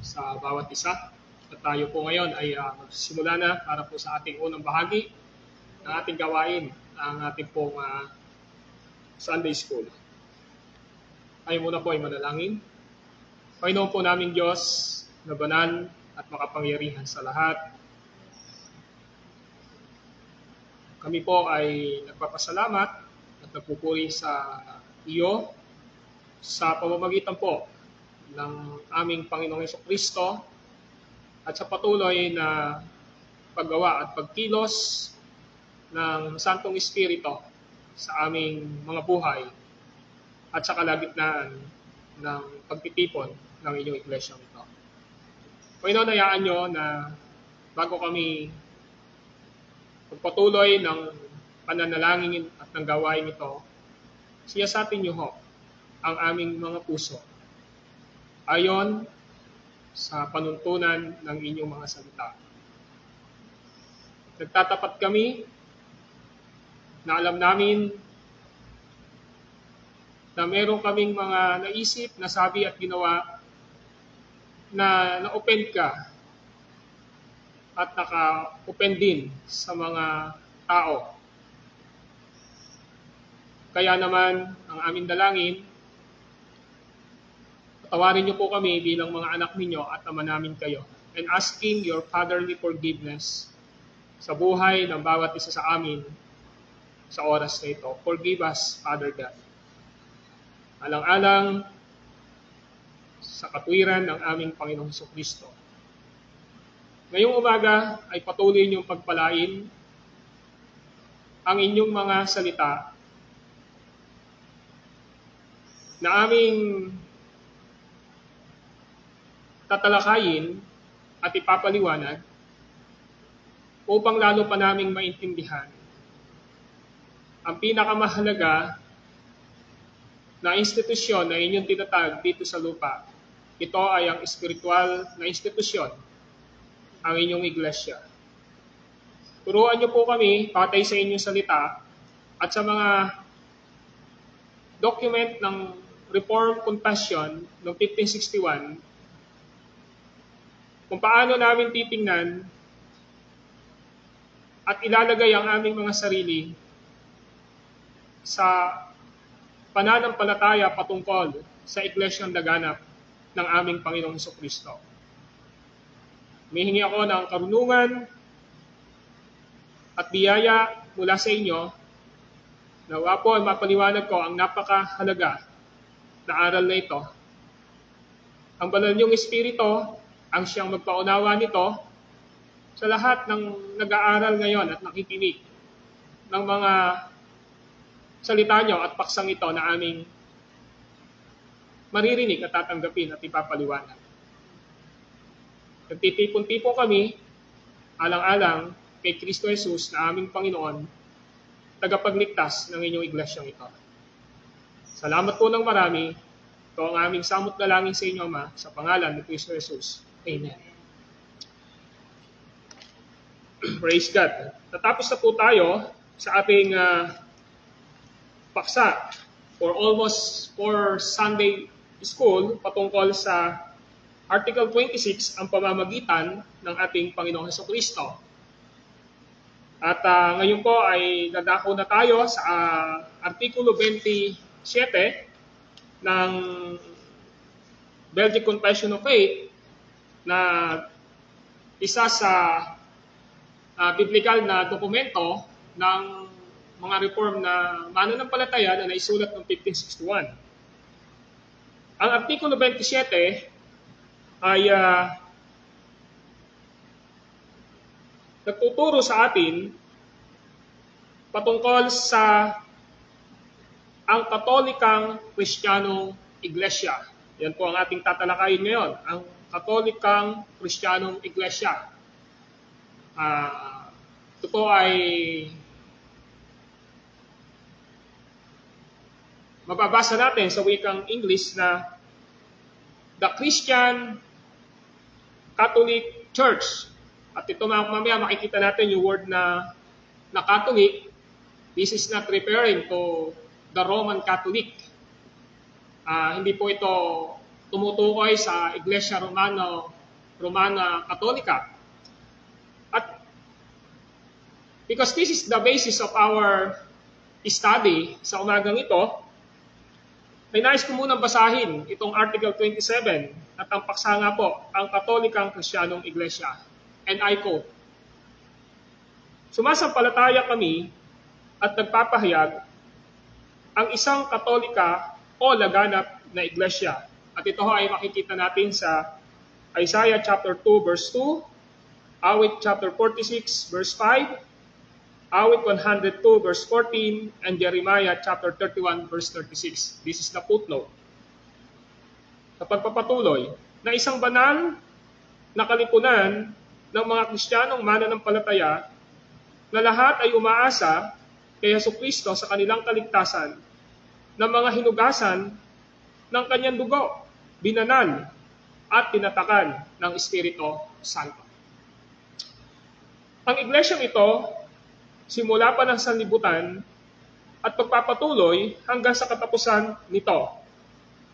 sa bawat isa. At tayo po ngayon ay magsisimula na para po sa ating unang bahagi ng ating gawain, ang ating pong Sunday School. Tayo muna po ay manalangin. Panginoon po naming Diyos na banal at makapangyarihan sa lahat, kami po ay nagpapasalamat at nagpupuri sa iyo sa pamamagitan po ng aming Panginoong Jesucristo at sa patuloy na paggawa at pagkilos ng Santong Espiritu sa aming mga buhay at sa kalagitnaan ng pagtitipon ng inyong iglesia ito. Panginoon, hayaan nyo na bago kami magpatuloy ng pananalangin at ng gawain ito, siyasatin niyo ho ang aming mga puso ayon sa panuntunan ng inyong mga salita. Nagtatapat kami na alam namin na meron kaming mga naisip, nasabi at ginawa na na-offend ka at naka-offend din sa mga tao. Kaya naman, ang aming dalangin, patawarin niyo po kami bilang mga anak ninyo at ama namin kayo, and asking your fatherly forgiveness sa buhay ng bawat isa sa amin sa oras na ito. Forgive us, Father God. Alang-alang sa katwiran ng aming Panginoong Jesucristo. Ngayong umaga ay patuloy niyong pagpalain ang inyong mga salita na aming tatalakayin at ipapaliwanag upang lalo pa naming maintindihan ang pinakamahalaga na institusyon na inyong tinatag dito sa lupa. Ito ay ang espiritual na institusyon, ang inyong iglesia. Turuan niyo po kami, patay sa inyong salita, at sa mga document ng Reformed Confession noong 1561, kung paano namin titingnan at ilalagay ang aming mga sarili sa pananampalataya patungkol sa iglesyang laganap ng aming Panginoong Jesucristo. Humihingi ako ng karunungan at biyaya mula sa inyo. Nawa po ay mapaliwanag ko ang napakahalaga na aral na ito. Ang banal niyong Espiritu ang siyang magpaunawa nito sa lahat ng nag-aaral ngayon at nakikinig ng mga salita niyo at paksang ito na aming maririnig at tatanggapin at ipapaliwanag. Nagtitipon-tipon kami alang-alang kay Kristo Jesus na aming Panginoon, tagapagligtas ng inyong iglesyang ito. Salamat po ng marami. Ito ang aming samot dalangin sa inyo, Ama, sa pangalan ni Kristo Jesus. Amen. Praise God. Tatapos na po tayo sa ating paksa for almost 4 Sunday School patungkol sa Article 26, ang pamamagitan ng ating Panginoong Jesucristo. At ngayon po ay dadako na tayo sa Artikulo 27 ng Belgic Confession of Faith na isa sa biblical na dokumento ng mga reform na mananampalataya na naisulat noong 1561. Ang Artikulo 27 ay nagtuturo sa atin patungkol sa ang Katolikang Kristiyanong Iglesia. Yan po ang ating tatalakayin ngayon, ang Katolikang Kristiyanong Iglesia. Ito po ay mababasa natin sa wikang English na the Christian Catholic Church. At ito mamaya makikita natin yung word na Catholic. This is not referring to the Roman Catholic. Hindi po ito tumutukoy sa Iglesia Romana Katolika. At because this is the basis of our study sa umagang ito, ay nais ko munang basahin itong Article 27 at ang paksa nga po, ang Katolikang Kristiyanong Iglesia. And I quote, "Sumasampalataya kami at nagpapahayag ang isang katolika o laganap na iglesia." At ito ay makikita natin sa Isaiah chapter 2 verse 2, Awit chapter 46 verse 5, Awit 102 verse 14, and Jeremiah chapter 31 verse 36. This is the footnote. Sa pagpapatuloy, na isang banal na kalipunan ng mga Kristiyanong mananampalataya na lahat ay umaasa kay Jesucristo sa kanilang kaligtasan ng mga hinugasan ng kanyang dugo, binanal at tinatakan ng Espiritu Santo. Ang iglesyang ito, simula pa ng sanlibutan at pagpapatuloy hanggang sa katapusan nito.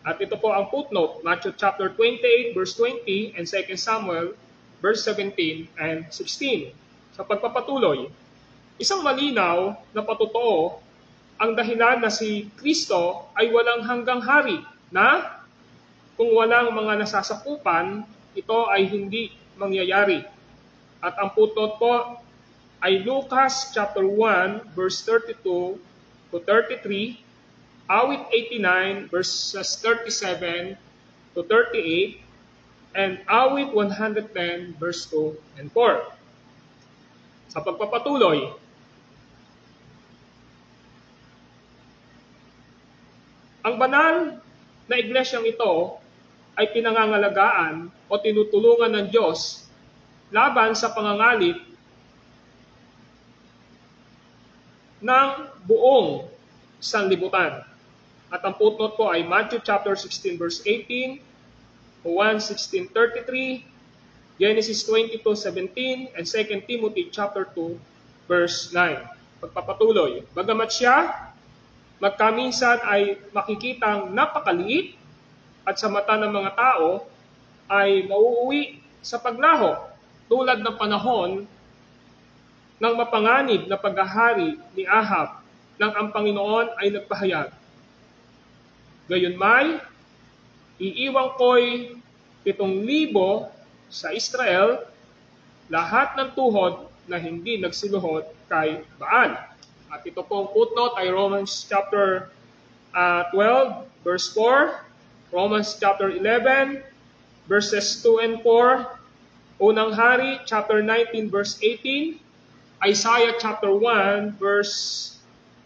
At ito po ang footnote, Matthew chapter 28 verse 20 and 2 Samuel verse 17 and 16. Sa pagpapatuloy, isang malinaw na patotoo ang dahilan na si Kristo ay walang hanggang hari na kung walang mga nasasakupan, ito ay hindi mangyayari. At ang footnote po ay Lucas chapter 1 verse 32 to 33, Awit 89 verses 37 to 38, and Awit 110 verse 2 and 4. Sa pagpapatuloy, ang banal na iglesyang ito ay pinangangalagaan o tinutulungan ng Diyos laban sa pangangalit ng buong sanlibutan. At ang footnote po ay Matthew chapter 16 verse 18, Juan 16:33, Genesis 22:17, and 2 Timothy chapter 2 verse 9. Pagpapatuloy, bagamat siya magkaminsan ay makikitang napakaliit at sa mata ng mga tao ay mauuwi sa paglaho tulad ng panahon ng mapanganib na paghahari ni Ahab nang ang Panginoon ay nagpahayag, "Gayunmay, iiwang ko'y 7,000 sa Israel, lahat ng tuhod na hindi nagsiluhod kay Baal." At ito pong footnote ay Romans chapter 12 verse 4, Romans chapter 11 verses 2 and 4, Unang Hari chapter 19 verse 18, Isaiah chapter 1 verse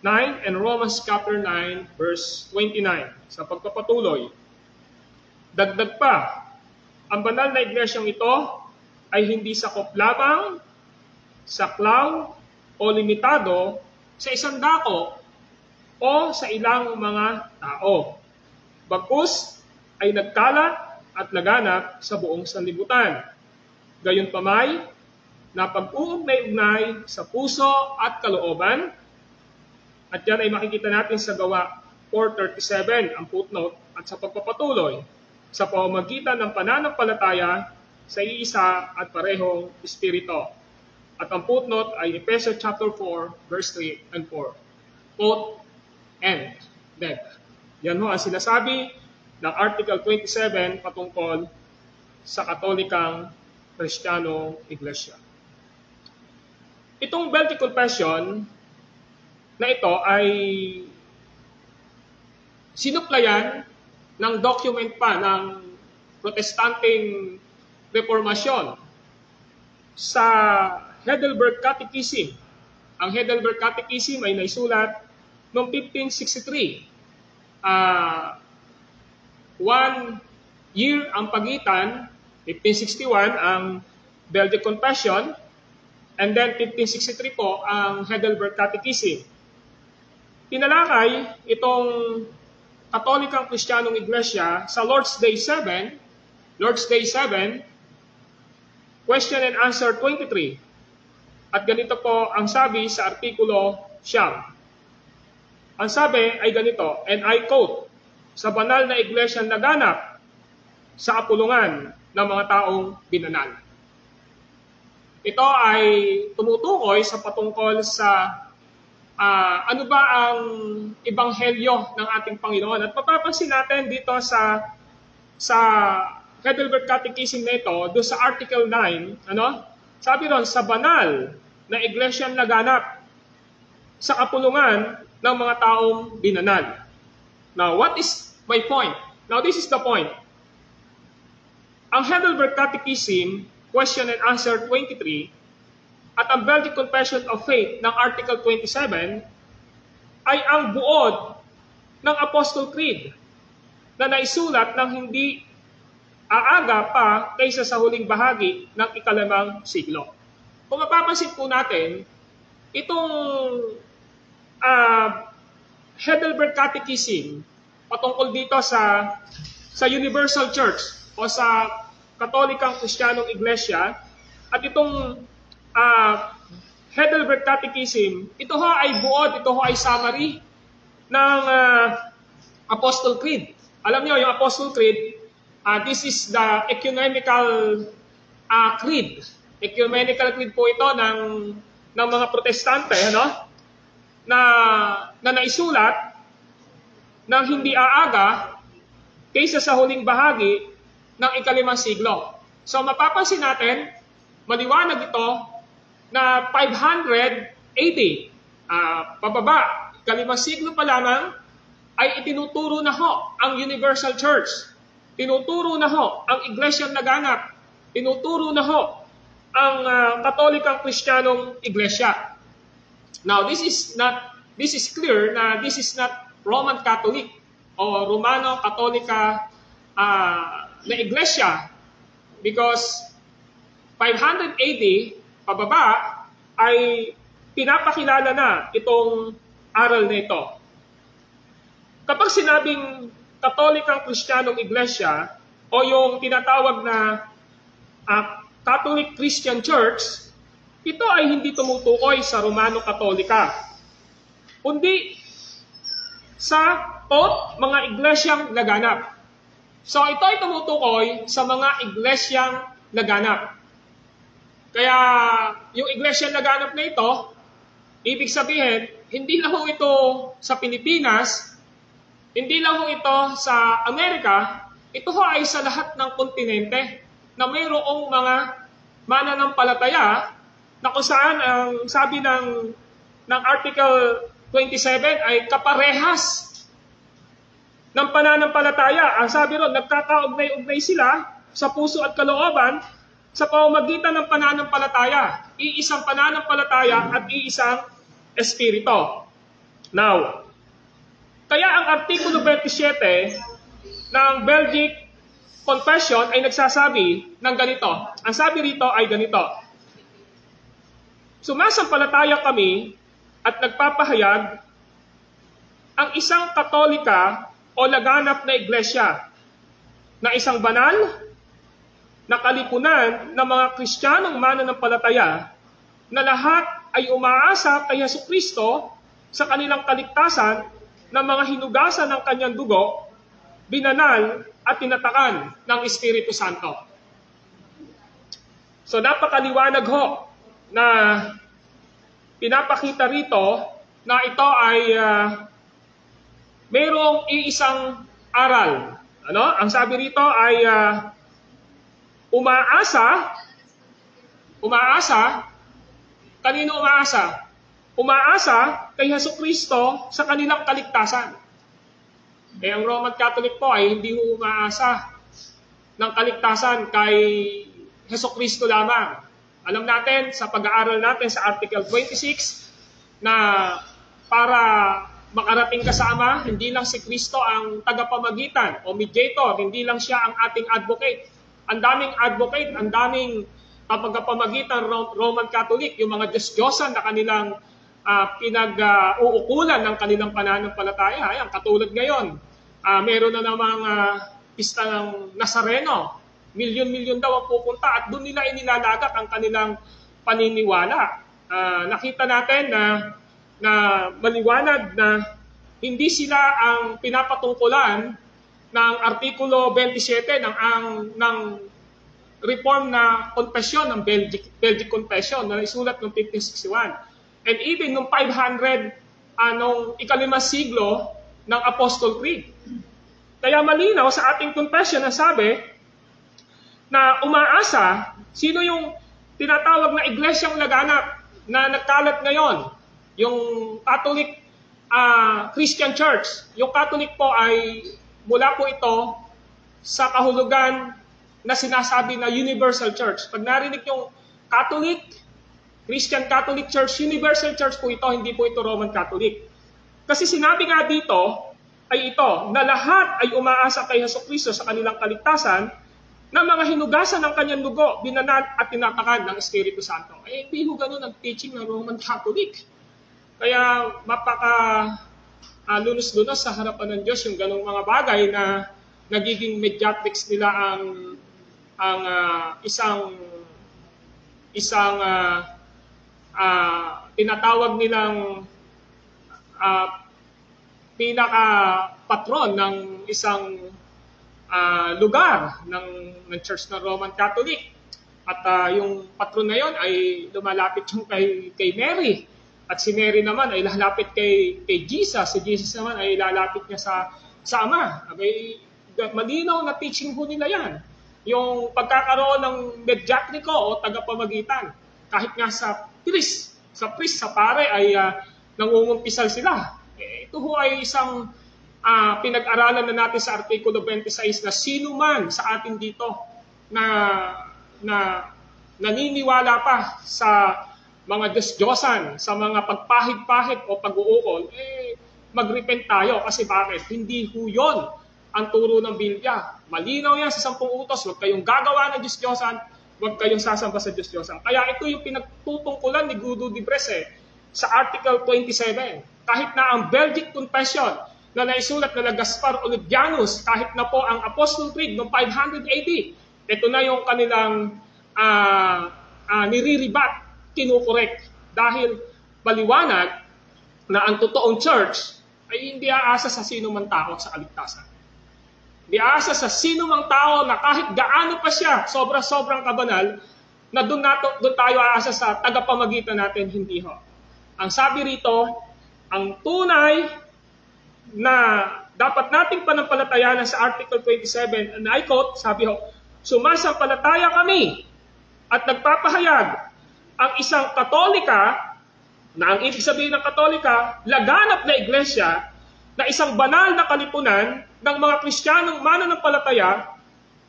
9, and Romans chapter 9 verse 29. Sa pagpapatuloy, dagdag pa, ang banal na iglesyang ito ay hindi sakop lamang, saklaw o limitado sa isang dako o sa ilang mga tao. Bagkus ay nagkalat at laganap sa buong sanlibutan. Gayunpamay, na pag-uugnay-ugnay sa puso at kalooban, at yan ay makikita natin sa Gawa 4:37, ang footnote, at sa pagpapatuloy sa pamamagitan ng pananampalataya sa iisa at parehong Espiritu. At ang footnote ay Ephesians chapter 4, verse 3 and 4. Quote, and then. Yan ho ang sinasabi ng Article 27 patungkol sa Katolikang Kristiyanong Iglesia. Itong Belgic Confession na ito ay sinuplayan ng document pa ng Protestanteng Reformasyon sa Heidelberg Catechism. Ang Heidelberg Catechism ay naisulat noong 1563. 1 year ang pagitan, 1561 ang Belgic Confession, and then 1563 po ang Heidelberg Catechism. Tinalakay itong Katolikang Kristiyanong Iglesia sa Lord's Day 7, question and answer 23. At ganito po ang sabi sa artikulo 9. Ang sabi ay ganito, and I quote, "Sa banal na iglesyang naganap sa kapulungan ng mga taong binanal. Ito ay tumutukoy sa patungkol sa ano ba ang ebanghelyo ng ating Panginoon. At mapapansin natin dito sa Heidelberg Catechism na ito, doon sa Article 9, sabi ron, sa banal na iglesyang laganap sa kapulungan ng mga taong binanal. Now, what is my point? Now, this is the point. Ang Heidelberg Catechism, Question and Answer 23, at ang Belgic Confession of Faith ng Article 27 ay ang buod ng Apostle Creed na naisulat ng hindi aaga pa kaysa sa huling bahagi ng ika-5 siglo. Kung mapapansin po natin, itong Heidelberg Catechism patungkol dito sa Universal Church o sa Katolikang Kristiyanong Iglesia at itong Heidelberg Catechism, ito ho ay buod, ito ho ay summary ng Apostle Creed. Alam niyo, yung Apostle Creed, this is the ecumenical creed. Ecumenical creed po ito ng mga protestante, na naisulat ng hindi aaga kaysa sa huling bahagi ng ika-5 siglo. So mapapansin natin, maliwanag ito na 500 AD, pababa, ika-5 siglo pa lamang, ay itinuturo na ho ang Universal Church. Tinuturo na ho ang Iglesyang Laganap. Tinuturo na ho ang Katolikang Kristiyanong Iglesia. Now, this is clear na this is not Roman Catholic o Romano-Katolika na Iglesia, because 500 AD pababa ay pinapakilala na itong aral na ito. Kapag sinabing Katolikang Kristiyanong Iglesia o yung tinatawag na Catholic Christian Church, ito ay hindi tumutukoy sa Romano-Katolika, kundi sa mga iglesyang laganap. So ito ay tumutukoy sa mga iglesyang laganap. Kaya yung iglesyang laganap na ito, ibig sabihin, hindi lang ho ito sa Pilipinas, hindi lang ho ito sa Amerika, ito ho ay sa lahat ng kontinente na mayroong mga mananampalataya na kung saan ang sabi ng Article 27 ay kaparehas ng pananampalataya. Ang sabi ron, nagkakaugnay-ugnay sila sa puso at kalooban sa pamamagitan ng pananampalataya. Iisang pananampalataya at iisang espiritu. Now, kaya ang Artikulo 27 ng Belgic Confession ay nagsasabi ng ganito. Ang sabi rito ay ganito: sumasampalataya kami at nagpapahayag ang isang Katolika o laganap na iglesia na isang banal na kalipunan ng mga Kristiyanong mananampalataya na lahat ay umaasa kay Jesucristo sa kanilang kaligtasan ng mga hinugasan ng kanyang dugo, binanal at tinatakan ng Espiritu Santo. So napakaliwanag ho na pinapakita rito na ito ay mayroong iisang aral. Ang sabi rito ay umaasa, kanino umaasa? Umaasa kay Jesucristo sa kanilang kaligtasan. Ang Roman Catholic po ay hindi umaasa ng kaligtasan kay Jesucristo lamang. Alam natin sa pag-aaral natin sa Article 26 na para makarating ka sa Ama, hindi lang si Kristo ang tagapamagitan o mediator, hindi lang siya ang ating advocate. Ang daming advocate, ang daming tagapamagitan Roman Catholic, yung mga Diyos-Diyosan na kanilang pinag-uukulan ng kanilang pananampalataya. Ayan, katulad ngayon, meron na namang pista ng Nazareno. Milyon-milyon daw ang pupunta at doon nila inilalagak ang kanilang paniniwala. Nakita natin na maliwanag na hindi sila ang pinapatungkulan ng Artikulo 27 ng reform na confession ng Belgic Confession na isulat noong 1561. And even noong 500, nung ika-5 siglo ng Apostol Creed. Kaya malinaw sa ating confession na sabi na umaasa, sino yung tinatawag na iglesyang laganap na nagkalat ngayon? Yung Catholic Christian Church. Yung Catholic po ay mula po ito sa kahulugan na sinasabi na Universal Church. Pag narinig yung Catholic, Christian Catholic Church, Universal Church po ito, hindi po ito Roman Catholic. Kasi sinabi nga dito ay ito, na lahat ay umaasa kay Jesucristo sa kanilang kaligtasan na mga hinugasan ng kanyang dugo, binanal at tinatakan ng Espiritu Santo. Eh, hindi ho ganun ang teaching ng Roman Catholic. Kaya lunos-lunos sa harapan ng Diyos yung ganung mga bagay na nagiging mediatrix nila ang isang tinatawag nilang pinaka-patron ng isang lugar ng Church ng Roman Catholic. At yung patron na yon ay lumalapit yung kay Mary. At si Mary naman ay lalapit kay Jesus. Si Jesus naman ay lalapit niya sa Ama. Okay, malinaw na teaching po nila yan. Yung pagkakaroon ng mediatriko o tagapamagitan. Kahit nga sa priest, sa pare ay nangungumpisal sila. Ito ho ay isang pinag-aralan na natin sa Artikulo 26 na sino man sa atin dito na naniniwala pa sa mga Diyos-Diyosan, sa mga pagpahid-pahid o pag-uukol, mag-repent tayo. Kasi bakit? Hindi ho yun ang turo ng Biblia. Malinaw yan sa 10 utos, huwag kayong gagawa ng Diyos-Diyosan, huwag kayong sasamba sa Diyos-Diyosan. Kaya ito yung pinagtutungkulan ni Guido de Bresse sa Article 27. Kahit na ang Belgic Confession na naisulat na Gaspar Olegianus, kahit na po ang Apostol Creed noong 500 AD, ito na yung kanilang niriribat, kinukorek. Dahil maliwanag na ang totoong church ay hindi aasa sa sino man tao sa kaligtasan. Hindi aasa sa sino mang tao na kahit gaano pa siya, sobrang kabanal, na doon tayo aasa sa tagapamagitan natin, hindi ho. Ang sabi rito, ang tunay na dapat nating panampalatayanan sa Article 27, and I quote, sabi ho, sumasampalataya kami at nagpapahayag ang isang Katolika, na ang ibig sabihin ng Katolika, laganap na iglesia, na isang banal na kalipunan ng mga Kristiyanong mananampalataya,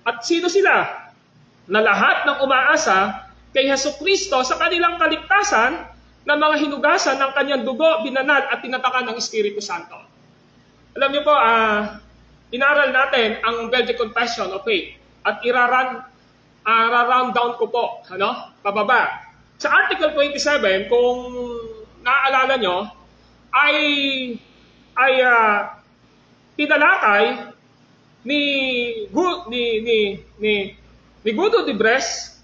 at sino sila? Na lahat ng umaasa kay Jesucristo sa kanilang kaligtasan na mga hinugasan ng kanyang dugo, binanal at tinatakan ng Espiritu Santo. Alam niyo po, inaral natin ang Belgic Confession of Faith at ira-round down ko po, pababa. Sa Article 27, kung naaalala nyo, ay tinalakay ni Guido de Bresse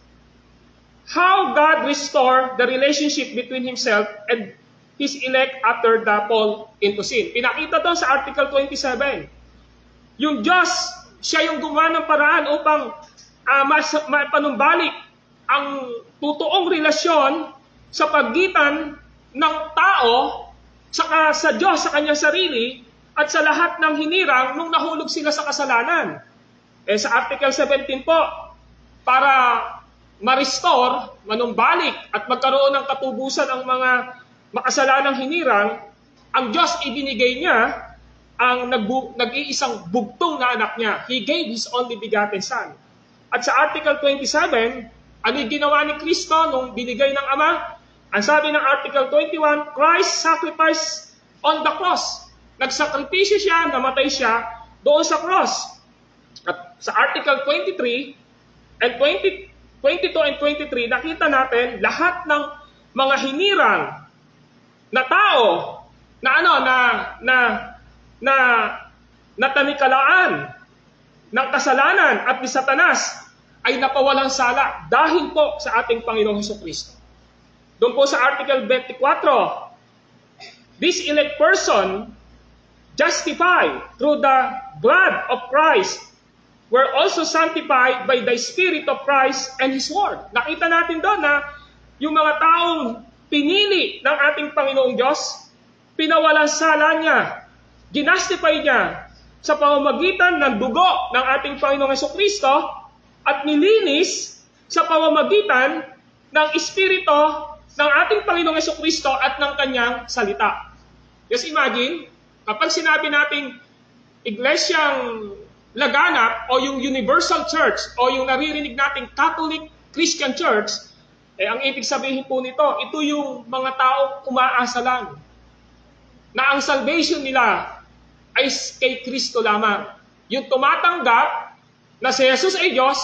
how God restored the relationship between Himself and His elect after the fall into sin. Pinakita doon sa Article 27. Yung Diyos, siya yung gumawa ng paraan upang mapanumbalik ang totoong relasyon sa pagitan ng tao sa Diyos, sa kanyang sarili, at sa lahat ng hinirang nung nahulog sila sa kasalanan. Sa Article 17 po, para ma-restore, manumbalik, at magkaroon ng katubusan ang mga makasalanang hinirang, ang Diyos ibinigay niya ang nag-iisang bugtong na anak niya. He gave His only begotten Son. At sa Article 27, ano yung ginawa ni Kristo nung binigay ng Ama? Ang sabi ng Article 21, Christ sacrificed on the cross. Nagsakripisyo siya, namatay siya doon sa cross. At sa Article 23 and 22 and 23, nakita natin lahat ng mga hinirang na tao na tanikalaan ng kasalanan at ni Satanas ay napawalang sala dahil po sa ating Panginoong Jesucristo. Doon po sa Article 24, this elect person justified through the blood of Christ, were also sanctified by the Spirit of Christ and His Word. Nakita natin doon na yung mga taong pinili ng ating Panginoong Diyos, pinawalan sala niya, ginastify niya sa pamamagitan ng dugo ng ating Panginoong Jesucristo at nilinis sa pamamagitan ng Espiritu ng ating Panginoong Jesucristo at ng Kanyang salita. Just imagine, kapag sinabi nating iglesyang laganap o yung Universal Church o yung naririnig nating Catholic Christian Church, ang ibig sabihin po nito, ito yung mga taong umaasa lang na ang salvation nila ay kay Kristo lamang. Yung tumatanggap na si Jesus ay Diyos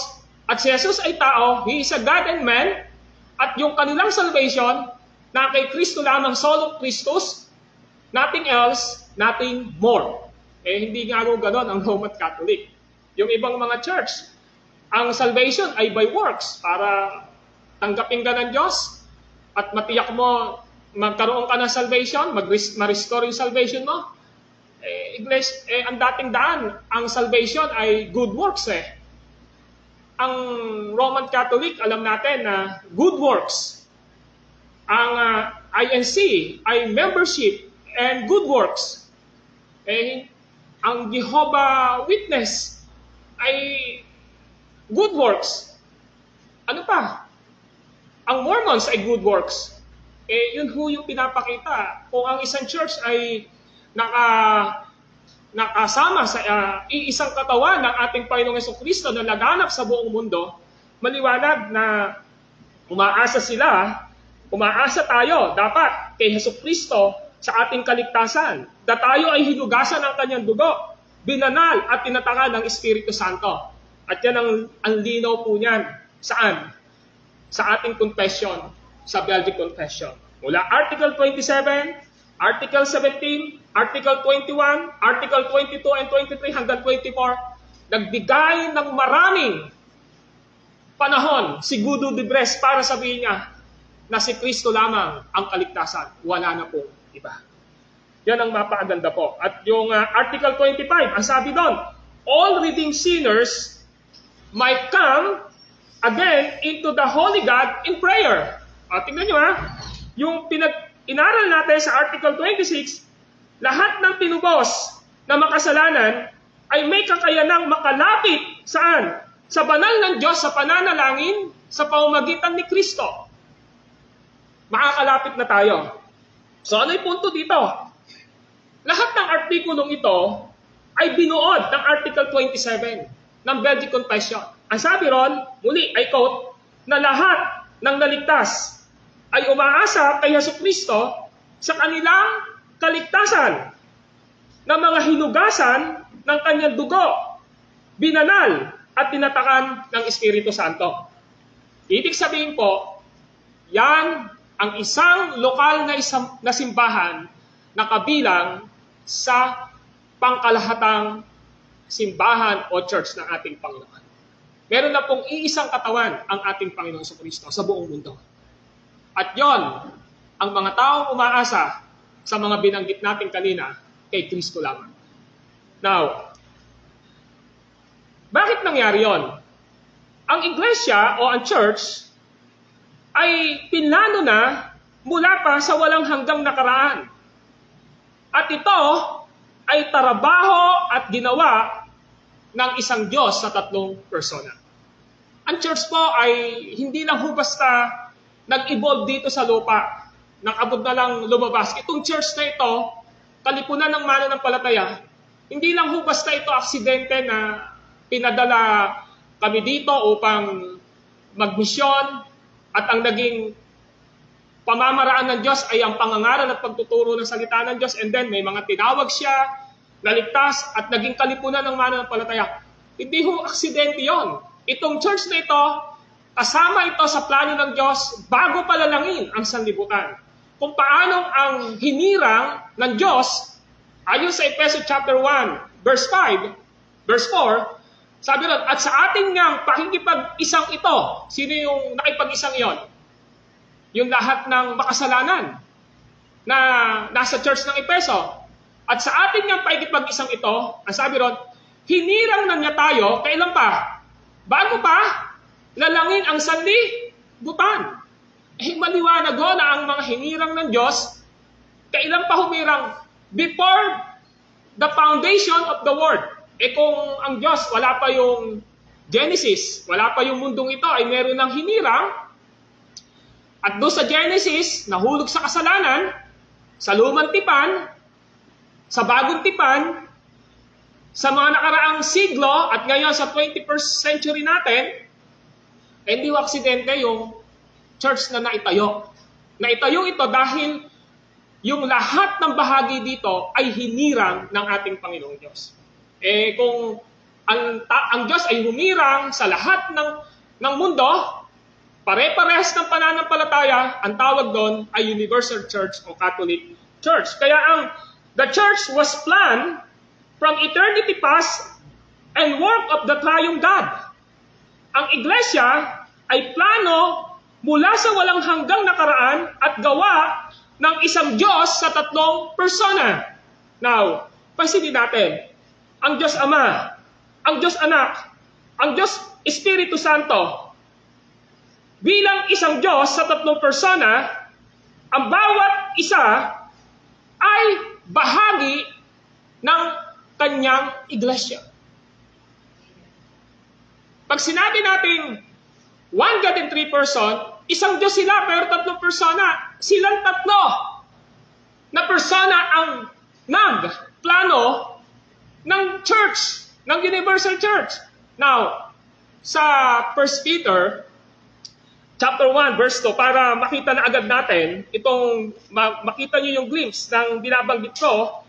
at si Jesus ay tao, He is a God and man, at yung kanilang salvation na kay Kristo lamang, solo Christus, nothing else, nothing more. Hindi nga ro ganon ang Roman Catholic. Yung ibang mga church, ang salvation ay by works para tanggapin ka ng Diyos at matiyak mo magkaroon ka ng salvation, ma-restore yung salvation mo. Ang dating daan, ang salvation ay good works Ang Roman Catholic, alam natin na good works. Ang INC ay membership and good works. Ang Jehovah Witness ay good works. Ano pa? Ang Mormons ay good works. Yun ho yung pinapakita. Kung ang isang church ay nakasama sa iisang katawan ng ating Panginoong Jesucristo na laganap sa buong mundo, maliwanag na umaasa tayo dapat kay Jesucristo sa ating kaligtasan, na tayo ay hinugasan ng kanyang dugo, binanal at tinatakan ng Espiritu Santo. At yan ang linaw po niyan. Saan? Sa ating confession, sa Belgic Confession. Mula Article 27, Article 17, Article 21, Article 22 and 23 hanggang 24, nagbigay ng maraming panahon si Guido de Bres para sabihin niya na si Kristo lamang ang kaligtasan. Wala na po iba. Yan ang mapakaganda po. At yung Article 25, ang sabi doon, all redeemed sinners might come again into the Holy God in prayer. Tingnan nyo yung inaral natin sa Article 26, lahat ng tinubos na makasalanan ay may kakayanang makalapit saan? Sa banal ng Diyos, sa pananalangin, sa pamamagitan ni Kristo. Makakalapit na tayo. So ano yung punto dito? Lahat ng artikulong ito ay binuod ng Article 27 ng Belgic Confession. Ang sabi ron, muli, I quote, na lahat ng naligtas ay umaasa kay Jesucristo sa kanilang kaligtasan ng mga hinugasan ng kanyang dugo, binanal at tinatakan ng Espiritu Santo. Ibig sabihin po, yan ang isang lokal na simbahan na kabilang sa pangkalahatang simbahan o church ng ating Panginoon. Meron na pong iisang katawan ang ating Panginoon Jesucristo sa buong mundo. At yon ang mga taong umaasa sa mga binanggit natin kanina kay Kristo lamang. Now, bakit nangyari yon? Ang iglesia o ang church ay pinlano na mula pa sa walang hanggang nakaraan. At ito ay trabaho at ginawa ng isang Diyos sa tatlong persona. Ang church po ay hindi lang basta nag-evolve dito sa lupa, nakabot na lang lumabas. Itong church na ito, kalipunan ng mananampalataya, hindi lang basta ito aksidente na pinadala kami dito upang magmisyon at ang naging pamamaraan ng Diyos ay ang pangangaral at pagtuturo ng salita ng Diyos, and then may mga tinawag siya, naligtas at naging kalipunan ng mananampalataya. Hindi ho aksidente yon. Itong church na ito, kasama ito sa plano ng Diyos bago palalangin ang sanlibutan. Kung paano ang hinirang ng Diyos, ayon sa Efeso chapter 1, verse 5, verse 4, sabi ron, at sa ating ngang pakikipag-isang ito, sino yung nakipag-isang yon? Yung lahat ng makasalanan na nasa church ng Efeso. At sa ating niyang paikipag-isang ito, ang sabi ron, hinirang na niya tayo, kailan pa? Bago pa, lalangin ang sanlibutan. Maliwanag ho na ang mga hinirang ng Diyos, kailan pa humirang? Before the foundation of the world. Kung ang Diyos, wala pa yung Genesis, wala pa yung mundong ito, ay meron ng hinirang. At doon sa Genesis, nahulog sa kasalanan, sa lumang tipan, sa bagong tipan, sa mga nakaraang siglo, at ngayon sa 21st century natin, hindi ho aksidente yung church na naitayo. Naitayo ito dahil yung lahat ng bahagi dito ay hinirang ng ating Panginoong Diyos. Kung ang Diyos ay humirang sa lahat ng mundo, pare-parehas ng pananampalataya, ang tawag doon ay Universal Church o Catholic Church. Kaya the church was planned from eternity past and work of the triune God. Ang iglesia ay plano mula sa walang hanggang nakaraan at gawa ng isang Diyos sa tatlong persona. Now, pansinin natin, ang Diyos Ama, ang Diyos Anak, ang Diyos Espiritu Santo, bilang isang Diyos sa tatlong persona, ang bawat isa ay bahagi ng kanyang iglesia. Pag sinabi natin, one God in three person, isang Diyos sila pero tatlong persona. Silang tatlo na persona ang nagplano ng church, ng Universal Church. Now, sa 1 Peter chapter 1 verse 2, para makita na agad natin, makita niyo yung glimpse ng binabanggit ko,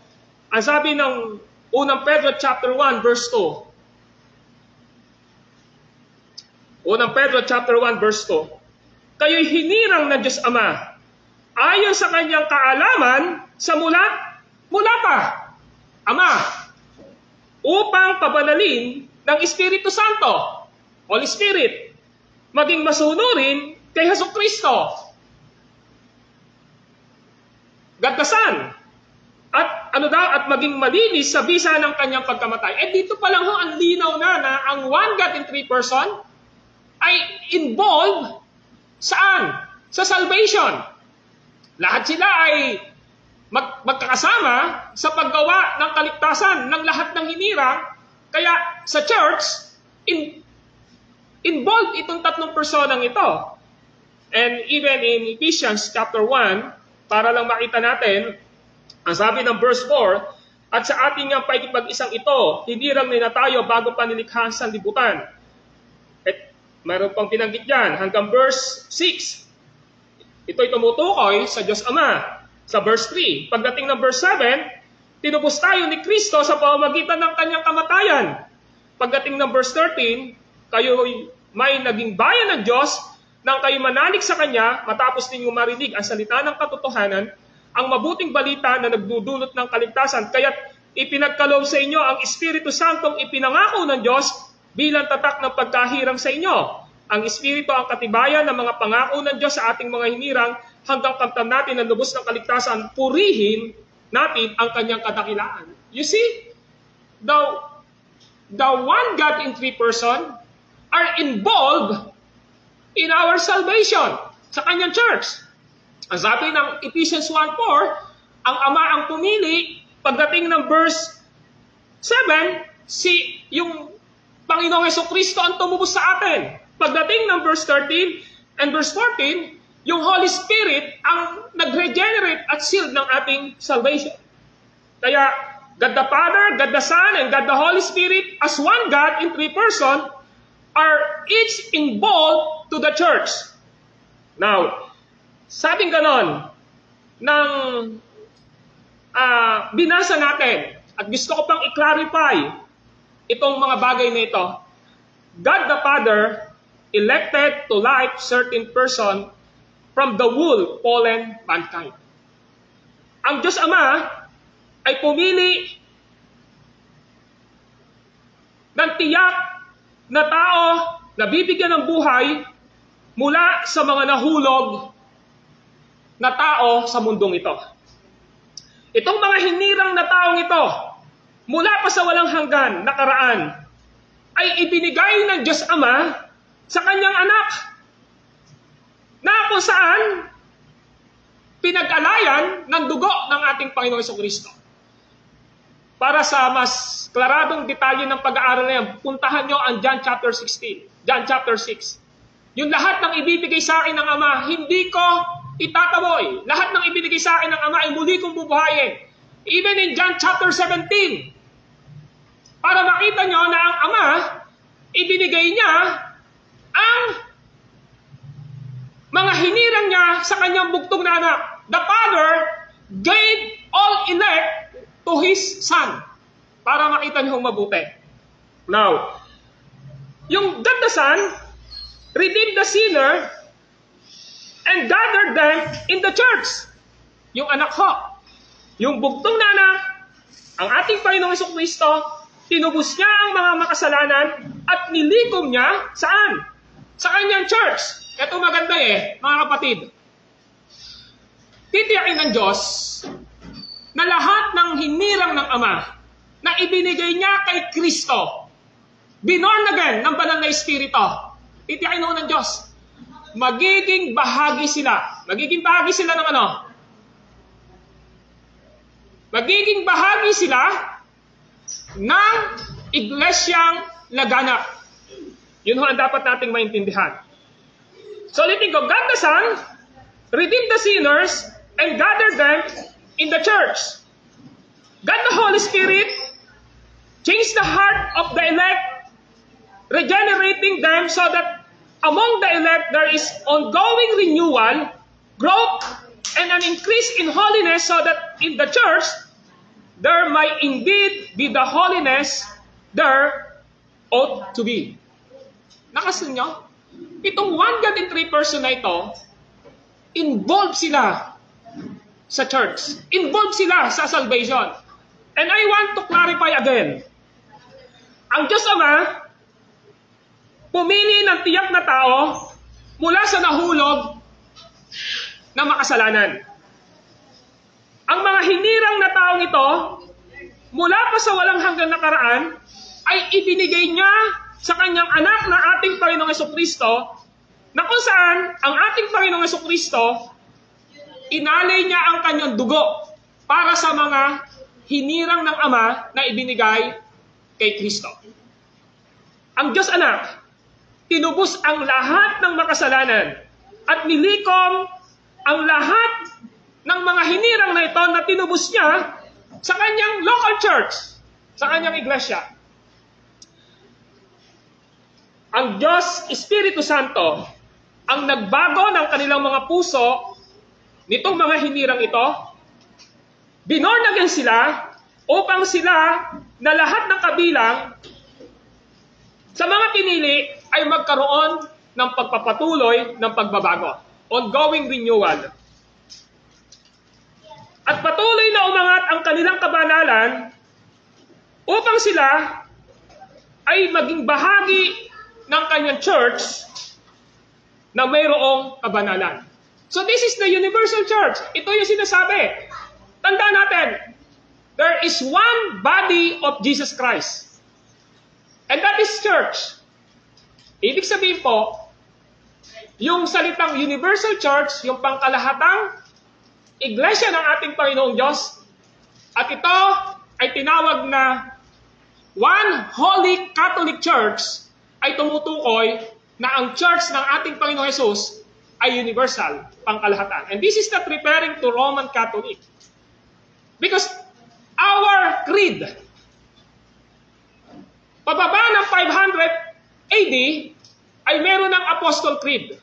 ang sabi ng unang Pedro chapter 1 verse 2. Unang Pedro chapter 1 verse 2. Kayo'y hinirang ng Diyos Ama ayon sa kanyang kaalaman sa mula pa, Ama, upang pabanalin ng Espiritu Santo, Holy Spirit, maging masunurin kay Jesucristo. Gagdasan. At maging malinis sa bisa ng kanyang pagkamatay. Dito pa lang ho, ang linaw na ang one God in three person ay involved saan? Sa salvation. Lahat sila ay magkakasama sa paggawa ng kaligtasan ng lahat ng hinirang. Kaya sa church, involved itong tatlong personang ito. And even in Ephesians chapter 1, para lang makita natin, ang sabi ng verse 4, at sa ating nga paikipag-isang ito, hinirang nila tayo bago pa nilikha sa libutan. Mayroon pang pinanggit dyan, hanggang verse 6. Ito'y tumutukoy sa Diyos Ama. Sa verse 3, pagdating ng verse 7, tinubos tayo ni Kristo sa pamamagitan ng kanyang kamatayan. Pagdating ng verse 13, kayo'y may naging bayan ng Diyos nang kayo manalig sa Kanya matapos ninyong marinig ang salita ng katotohanan, ang mabuting balita na nagdudulot ng kaligtasan. Kaya't ipinagkaloob sa inyo ang Espiritu Santong ipinangako ng Diyos bilang tatak ng pagkahirang sa inyo. Ang Espiritu ang katibayan ng mga pangako ng Diyos sa ating mga hinirang hanggang kamtan natin ang lubos ng kaligtasan, purihin natin ang kanyang kadakilaan. You see, the one God in three person are involved in our salvation sa kanyang church. Ang sabi ng Ephesians 1:4, ang Ama ang pumili. Pagdating ng verse 7, yung Panginoong Jesucristo ang tumubos sa atin. Pagdating ng verse 13 and verse 14, yung Holy Spirit ang nag-regenerate at seal ng ating salvation. Kaya, God the Father, God the Son, and God the Holy Spirit, as one God in three person, are each involved to the church. Now, sabing ganon, ng binasa natin, at gusto ko pang i-clarify itong mga bagay na ito. God the Father elected to life certain person from the whole fallen mankind. Ang Diyos Ama ay pumili ng tiyak na tao na bibigyan ng buhay mula sa mga nahulog na tao sa mundong ito. Itong mga hinirang na taong ito, mula pa sa walang hanggan nakaraan, ay ibinigay ng Diyos Ama sa kanyang anak, na kung saan pinag-alayan ng dugo ng ating Panginoong Jesucristo. Para sa mas klaradong detalye ng pag-aaral na yan, puntahan nyo ang John chapter 16, John chapter 6. Yung lahat ng ibibigay sa akin ng Ama, hindi ko itataboy. Lahat ng ibibigay sa akin ng Ama ay muli kong bubuhayin. Even in John chapter 17, para makita nyo na ang Ama, ibinigay niya ang mga hinirang niya sa kanyang bugtong na anak. The Father gave all elect to His Son. Para makita niyo mabuti. Now, yung God the Son redeemed the sinner and gathered them in the church. Yung anak ho, yung bugtong na anak, ang ating Panginoong Jesucristo, tinubos niya ang mga makasalanan at nilikom niya saan? Sa kanyang church. Ito maganda mga kapatid. Titiyakin ng Diyos na lahat ng hinirang ng Ama na ibinigay niya kay Kristo, binorn again ng banal na Espiritu, titiyakin noon ng Diyos, magiging bahagi sila. Magiging bahagi sila ng ano? Magiging bahagi sila ng iglesyang laganap. Yun ho ang dapat nating maintindihan. So ulitin ko, God the Son redeemed the sinners and gathered them in the church. God the Holy Spirit changed the heart of the elect, regenerating them so that among the elect there is ongoing renewal, growth, and an increase in holiness so that in the church there might indeed be the holiness there ought to be. Nakasun nyo? Itong one God in three person na ito, involved sila sa church. Involved sila sa salvation. And I want to clarify again. Ang Diyos Ama, pumili ng tiyak na tao mula sa nahulog na makasalanan. Ang mga hinirang na taong ito, mula pa sa walang hanggang nakaraan, ay ibinigay niya sa kanyang anak na ating Panginoong Jesucristo, na kung saan ang ating Panginoong Jesucristo, inalay niya ang kanyang dugo para sa mga hinirang ng Ama na ibinigay kay Kristo. Ang Diyos Anak, tinubos ang lahat ng makasalanan at nilikom ang lahat ng mga hinirang na ito na tinubos niya sa kanyang local church, sa kanyang iglesia. Ang Diyos Espiritu Santo ang nagbago ng kanilang mga puso nitong mga hinirang ito. Binorn again sila upang sila na lahat ng kabilang sa mga pinili ay magkaroon ng pagpapatuloy ng pagbabago. Ongoing renewal. At patuloy na umangat ang kanilang kabanalan upang sila ay maging bahagi ng kanyang church na mayroong kabanalan. So this is the universal church. Ito yung sinasabi. Tandaan natin, there is one body of Jesus Christ. And that is church. Ibig sabihin po, yung salitang universal church, yung pangkalahatang iglesia ng ating Panginoong Diyos, at ito ay tinawag na one holy Catholic church, ay tumutukoy na ang church ng ating Panginoong Jesus ay universal, pangkalahatan. And this is not referring to Roman Catholic. Because our creed, pababa ng 500 AD, ay meron ng Apostle Creed.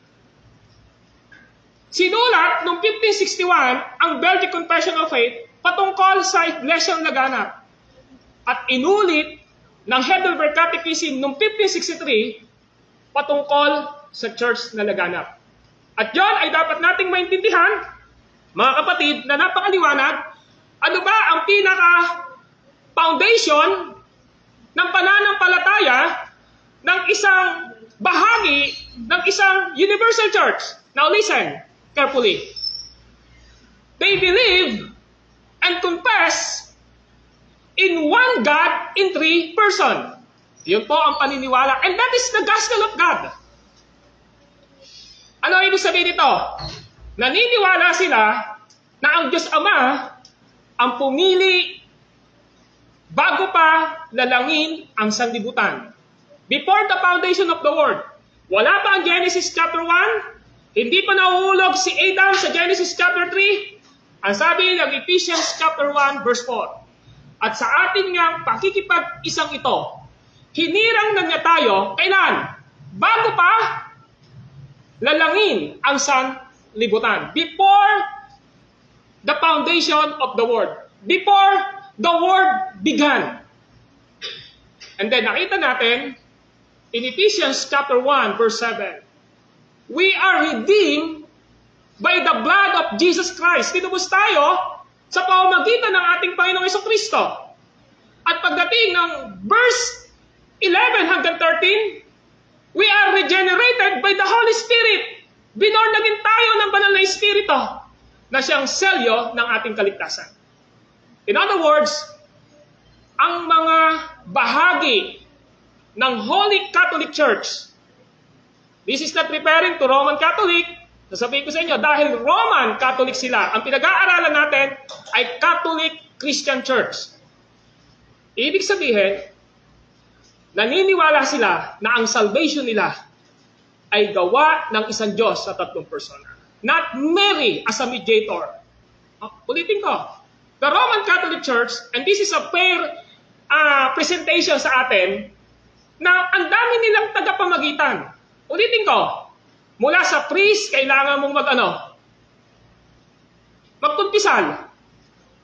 Sinulat noong 1561 ang Belgic Confession of Faith patungkol sa iglesyang laganap. At inulit ng Heidelberg Catechism noong 1563 patungkol sa church na laganap. At yon ay dapat nating maintindihan, mga kapatid, na napakaliwanag, ano ba ang pinaka-foundation ng pananampalataya ng isang bahagi ng isang universal church. Now listen carefully. They believe and confess in one God in three person. Yun po ang paniniwala. And that is the gospel of God. Ano ibig sabihin nito? Naniniwala sila na ang Diyos Ama ang pumili bago pa lalangin ang sanlibutan. Before the foundation of the world. Wala pa ang Genesis chapter 1. Hindi pa nahuhulog si Adam sa Genesis chapter 3. Ang sabi ng Ephesians chapter 1 verse 4. At sa ating nga pakikipag-isang ito, hinirang na niya tayo, kailan? Bago pa lalangin ang sanlibutan. Before the foundation of the world. Before the world began. And then nakita natin in Ephesians chapter 1 verse 7. We are redeemed by the blood of Jesus Christ. Tinubos tayo sa pamamagitan ng ating Panginoong Jesucristo. At pagdating ng verse 11 hanggang 13, we are regenerated by the Holy Spirit. Binornagin tayo ng banal na Espiritu na siyang selyo ng ating kaligtasan. In other words, ang mga bahagi ng Holy Catholic Church, this is not referring to Roman Catholic. Sasabihin ko sa inyo, dahil Roman Catholic sila, ang pinag-aaralan natin ay Catholic Christian Church. Ibig sabihin, naniniwala sila na ang salvation nila ay gawa ng isang Diyos sa tatlong persona. Not Mary as a mediator. Ulitin ko. The Roman Catholic Church, and this is a fair presentation sa atin, na ang dami nilang tagapamagitan. Ulitin ko. Mula sa priest, kailangan mong magkumpisal.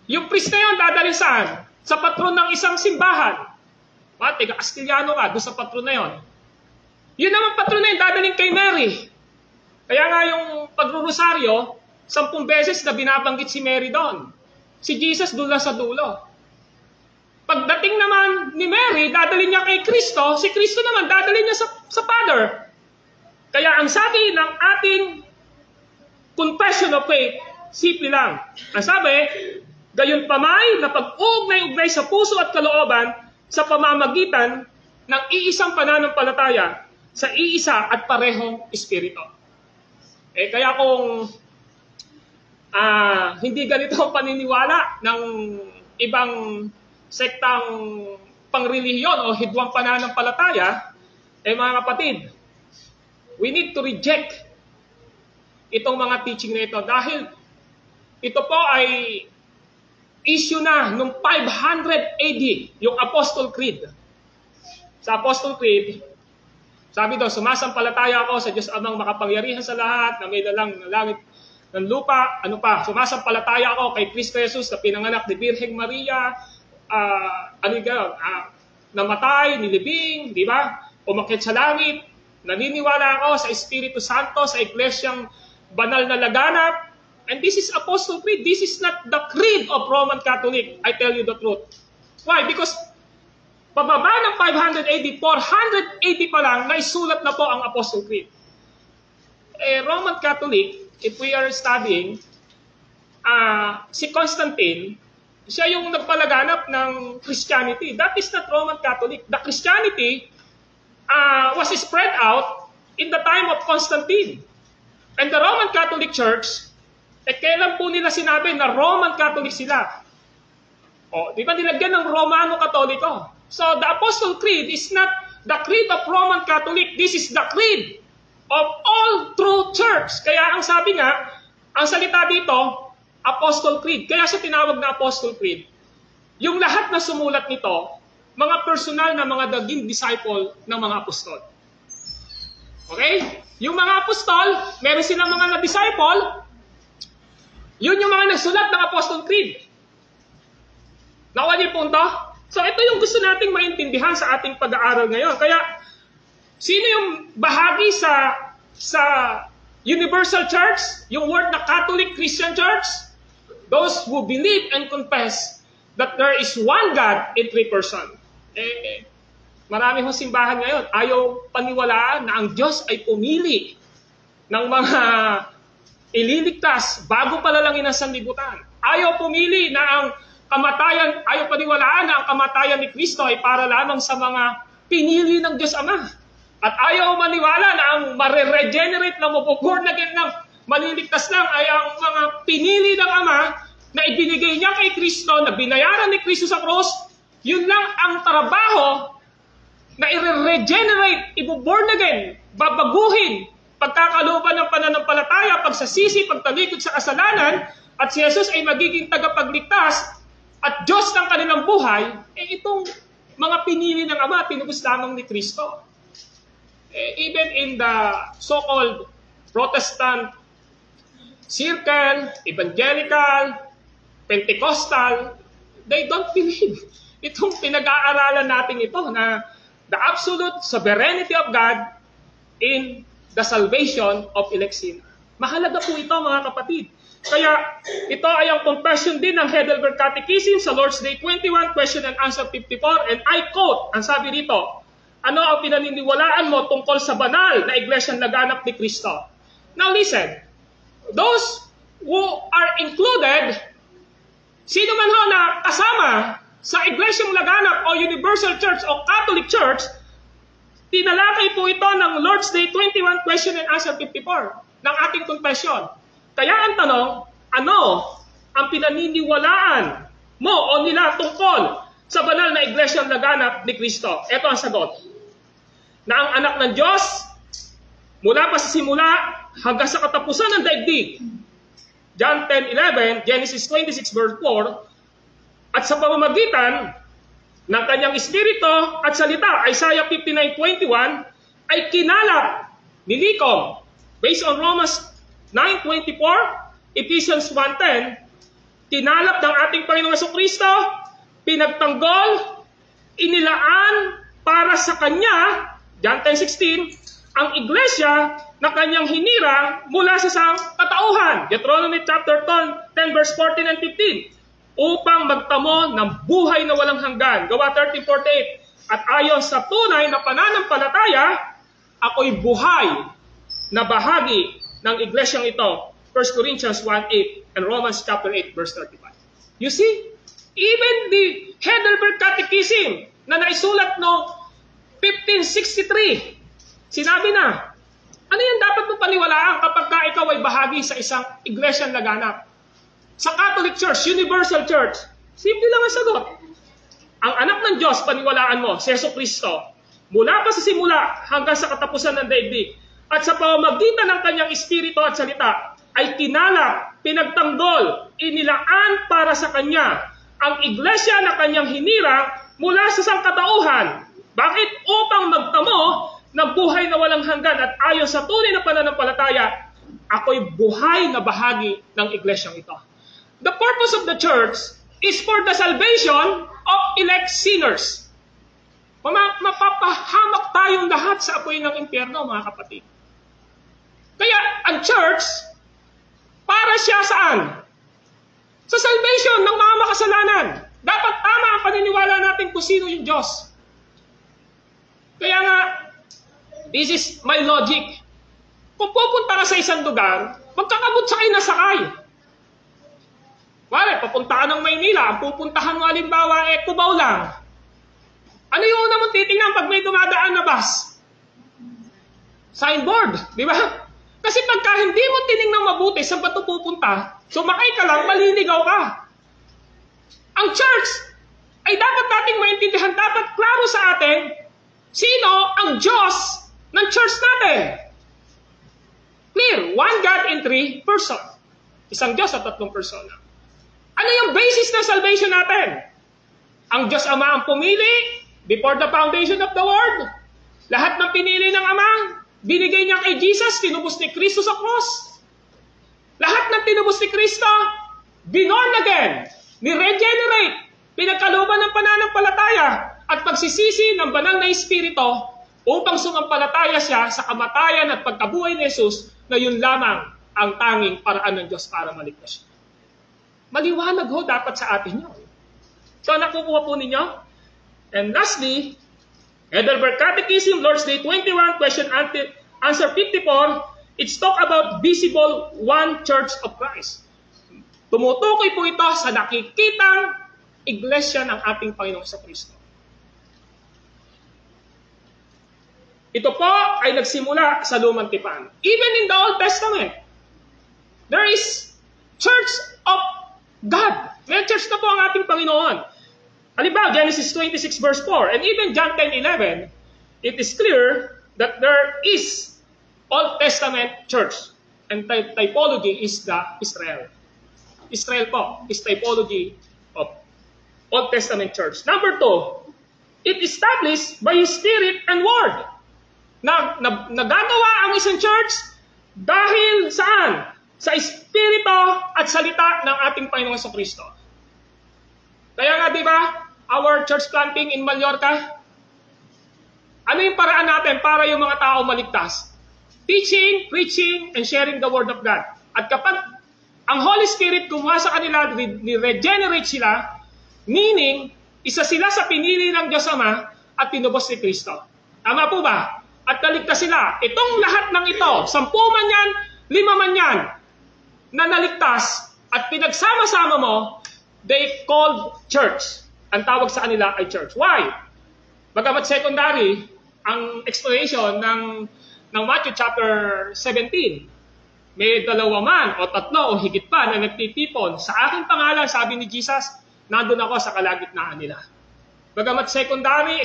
Yung priest na yun, dadalhin saan? Sa patron ng isang simbahan. Taga-Kastiliano ka, doon sa patron na yun. Yun naman patron na yun, dadalhin kay Mary. Kaya nga yung pagrurosaryo, 10 beses na binabanggit si Mary doon. Si Jesus doon lang sa dulo. Pagdating naman ni Mary, dadalhin niya kay Kristo, si Kristo naman dadalhin niya sa Father. Kaya ang sabi ng ating confession of faith, simple lang. Ang sabi, gayon pamay na pag-ugnay-ugnay sa puso at kalooban sa pamamagitan ng iisang pananampalataya sa iisa at parehong Espiritu. Kaya kung hindi ganito ang paniniwala ng ibang sektang pangrelihiyon o hidwang pananampalataya, mga kapatid, we need to reject itong mga teaching na ito dahil ito po ay issue na noong 500 AD, yung Apostle Creed. Sa Apostle Creed, sabi daw, sumasampalataya ako sa Diyos Amang makapangyarihan sa lahat, na may lalang ng langit ng lupa, sumasampalataya ako kay Kristo Jesus na pinanganak ni Birheng Maria, namatay, nilibing, di ba? Umakyat sa langit. Naniniwala ako sa Espiritu Santo, sa Iglesyang banal na laganap. And this is Apostle Creed. This is not the creed of Roman Catholic. I tell you the truth. Why? Because pababa ng 500 AD, 480 pa lang, naisulat na po ang Apostle Creed. Roman Catholic, if we are studying, si Constantine, siya yung nagpalaganap ng Christianity. That is not Roman Catholic. The Christianity was spread out in the time of Constantine. And the Roman Catholic Church, kailan po nila sinabi na Roman Catholic sila? Di ba nilagyan ng Romano Katoliko? So the Apostle Creed is not the creed of Roman Catholic. This is the creed of all true church. Kaya ang sabi nga, ang salita dito, Apostle Creed. Kaya siya tinawag na Apostle Creed. Yung lahat na sumulat nito, mga personal na mga naging disciple ng mga apostol. Okay? Yung mga apostol, meron silang mga na-disciple, yun yung mga nagsulat ng Apostle Creed. Nakuha niyo yung punto? So ito yung gusto nating maintindihan sa ating pag-aaral ngayon. Kaya, sino yung bahagi sa Universal Church? Yung word na Catholic Christian Church? Those who believe and confess that there is one God in three persons. Marami hong simbahan ngayon, ayaw paniwalaan na ang Diyos ay pumili ng mga ililigtas bago palalangin ang sanlibutan. Ayaw pumili na ang kamatayan, ayaw paniwalaan na ang kamatayan ni Kristo ay para lamang sa mga pinili ng Diyos Ama. At ayaw maniwala na ang mare-regenerate na mabuborn again ng maliligtas lang ay ang mga pinili ng Ama na ibinigay niya kay Kristo, na binayaran ni Kristo sa cross. Yun lang ang trabaho na i-regenerate, i-born again, babaguhin, pagkakalooban ng pananampalataya, pagsasisi, pagtalikod sa kasalanan, at si Jesus ay magiging tagapagligtas at Diyos ng kanilang buhay, itong mga pinili ng Ama, tinubos lamang ni Kristo. Even in the so-called Protestant circle, evangelical, Pentecostal, they don't believe. Itong pinag-aaralan natin ito na the absolute sovereignty of God in the salvation of elect sinner. Mahalaga po ito, mga kapatid. Kaya ito ay ang confession din ng Heidelberg Catechism sa Lord's Day 21, question and answer 54. And I quote, ang sabi dito, ano ang pinaniniwalaan mo tungkol sa banal na iglesyang laganap ni Kristo? Now listen, those who are included, sino man ho na kasama sa iglesyang laganap o Universal Church o Catholic Church, tinalakay po ito ng Lord's Day 21, question and answer 54 ng ating confession. Kaya ang tanong, ano ang pinaniniwalaan mo o nila tungkol sa banal na iglesyang laganap ni Kristo? Ito ang sagot. Na ang anak ng Diyos, mula pa sa simula hanggang sa katapusan ng daigdig. John 10:11, Genesis 26 verse 4, at sa pamamagitan ng kanyang espiritu at salita, Isaiah 59:21, ay kinalap, nilikom, based on Romans 9:24, Ephesians 1:10, kinalap ng ating Panginoong Jesucristo, pinagtanggol, inilaan para sa Kanya, John 10:16, ang iglesia na Kanyang hinirang mula sa katauhan, Deuteronomy chapter 10 verse 14 and 15, upang magtamo ng buhay na walang hanggan, Gawa 13:48, at ayon sa tunay na pananampalataya, ako'y buhay na bahagi ng iglesyang ito, 1 Corinthians 1:8 and Romans chapter 8 verse 35. You see, even the Heidelberg Catechism na naisulat noong 1563, sinabi na, ano yan dapat mo paniwalaan kapag ka ikaw ay bahagi sa isang iglesyang laganap? Sa Catholic Church, Universal Church, simple lang ang sagot. Ang anak ng Diyos, paniwalaan mo, si Jesucristo, mula pa sa simula hanggang sa katapusan ng daigdig, at sa pamamagitan ng kanyang espiritu at salita, ay kinalap, pinagtanggol, inilaan para sa kanya ang iglesia na kanyang hinirang mula sa sangkatauhan. Bakit? Upang magtamo ng buhay na walang hanggan, at ayon sa tunay na pananampalataya, ako'y buhay na bahagi ng iglesyang ito. The purpose of the church is for the salvation of elect sinners. Mapapahamak tayong lahat sa apoy ng impyerno, mga kapatid. Kaya ang church, para siya saan? Sa salvation ng mga makasalanan. Dapat tama ang paniniwala natin kung sino yung Diyos. Kaya nga, this is my logic. Kung pupunta ka sa isang lugar, magkakabot sa kayo na sakay. Wala, papunta ka ng Maynila, ang pupuntahan mo halimbawa Cubao lang. Ano yung una mong titingnan pag may dumadaan na bus? Signboard, di ba? Kasi pagka hindi mo tinignan mabuti saan ba ito pupunta, sumakay ka lang, maliligaw ka. Ang church ay dapat nating maintindihan, dapat klaro sa atin, sino ang Diyos ng church natin. Clear, one God in three person. Isang Diyos at tatlong persona. Ano yung basis ng salvation natin? Ang Diyos Ama ang pumili before the foundation of the world. Lahat ng pinili ng Ama, binigay niya kay Jesus, tinubos ni Kristo sa cross. Lahat ng tinubos ni Kristo, binorn again, ni-regenerate, pinagkalooban ng pananampalataya, at pagsisisi ng banal na Espiritu upang sumampalataya siya sa kamatayan at pagkabuhay ni Jesus na yun lamang ang tanging paraan ng Diyos para maligtas siya. Maliwanag ho dapat sa atin yun. So nakukuha po ninyo? And lastly, Heidelberg Catechism, Lord's Day 21, question answer 54, it's talk about visible one church of Christ. Tumutukoy po ito sa nakikitang iglesia ng ating Panginoong Kristo. Ito po ay nagsimula sa Lumang Tipan. Even in the Old Testament, there is Church of God. May church na po ang ating Panginoon. Halimbawa, Genesis 26 verse 4, and even John 10:11, it is clear that there is Old Testament church. And typology is the Israel. Israel po is typology of Old Testament church. Number 2, it established by His Spirit and Word. Nagagawa ang isang church dahil saan? Sa Espiritu at salita ng ating Panginoong Kristo. Kaya nga, di ba, our church planting in Mallorca, ano yung paraan natin para yung mga tao maligtas? Teaching, preaching, and sharing the Word of God. At kapag ang Holy Spirit kumuha sa kanila, ni-regenerate sila, meaning, isa sila sa pinili ng Diyos Ama at tinubos ni Kristo. Tama po ba? At naligtas sila. Itong lahat ng ito, 10 man yan, 5 man yan, na naligtas at pinagsama-sama mo, they called church. Ang tawag sa kanila ay church. Why? Bagamat secondary, ang explanation ng Matthew chapter 17, may 2 man o 3 o higit pa na nagtitipon. Sa aking pangalan, sabi ni Jesus, nandun ako sa kalagitnaan nila. Bagamat secondary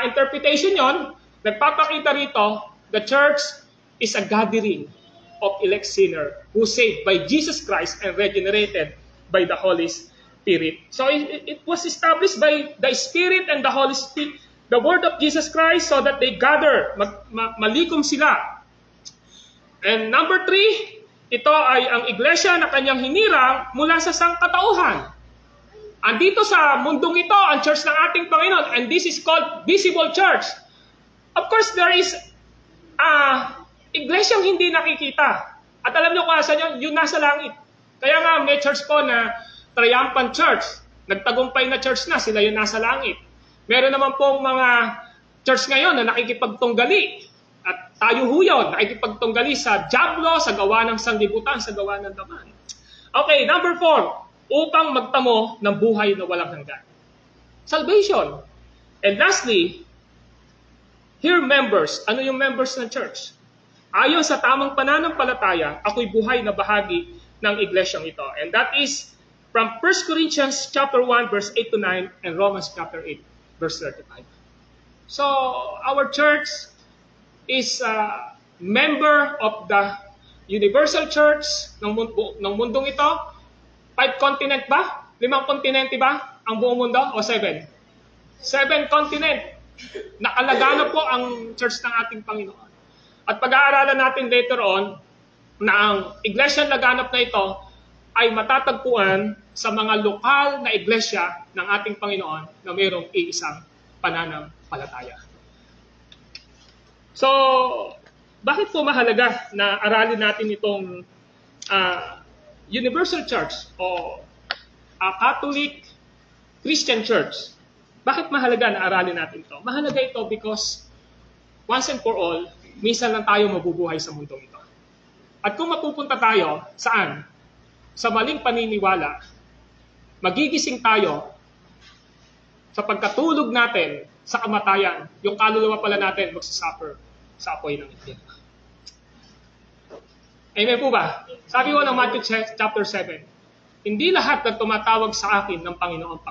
interpretation yon, nagpapakita rito, the church is a gathering of elect sinner who saved by Jesus Christ and regenerated by the Holy Spirit. So it was established by the Spirit and the Holy Spirit, the Word of Jesus Christ, so that they gather, malikom sila. And number 3, ito ay ang iglesia na kanyang hinirang mula sa sangkatauhan. Andito sa mundong ito, ang church ng ating Panginoon, and this is called visible church. Of course, there is iglesyang hindi nakikita. At alam nyo kung asan yun? Yung nasa langit. Kaya nga, may church po na triumphant church. Nagtagumpay na church na, sila yung nasa langit. Meron naman pong mga church ngayon na nakikipagtunggali. At tayo huyon, nakikipagtunggali sa dyablo, sa gawa ng sanglibutan, sa gawa ng daman. Okay, number 4, upang magtamo ng buhay na walang hanggan. Salvation. And lastly, here members. Ano yung members ng church? Ayon sa tamang pananampalataya, ako'y buhay na bahagi ng iglesyang ito. And that is from 1 Corinthians chapter 1 verse 8 to 9 and Romans chapter 8 verse 35. So, our church is a member of the universal church ng mundong ito. 5 continent ba? 5 kontinente ba ang buong mundo? O 7? 7 continent. Nakalagana po ang church ng ating Panginoon. At pag-aaralan natin later on na ang iglesyang laganap na ito ay matatagpuan sa mga lokal na iglesia ng ating Panginoon na mayroong iisang pananampalataya. So, bakit po mahalaga na aralin natin itong Universal Church o Catholic Christian Church? Bakit mahalaga na aralin natin ito? Mahalaga ito because once and for all, minsan lang tayo mabubuhay sa mundong ito. At kung mapupunta tayo, saan? Sa maling paniniwala, magigising tayo sa pagkatulog natin sa kamatayan, yung kaluluwa pala natin magsasuffer sa apoy ng impyerno. Amen po ba? Sabi ko ng Matthew chapter 7, hindi lahat na tumatawag sa akin ng Panginoon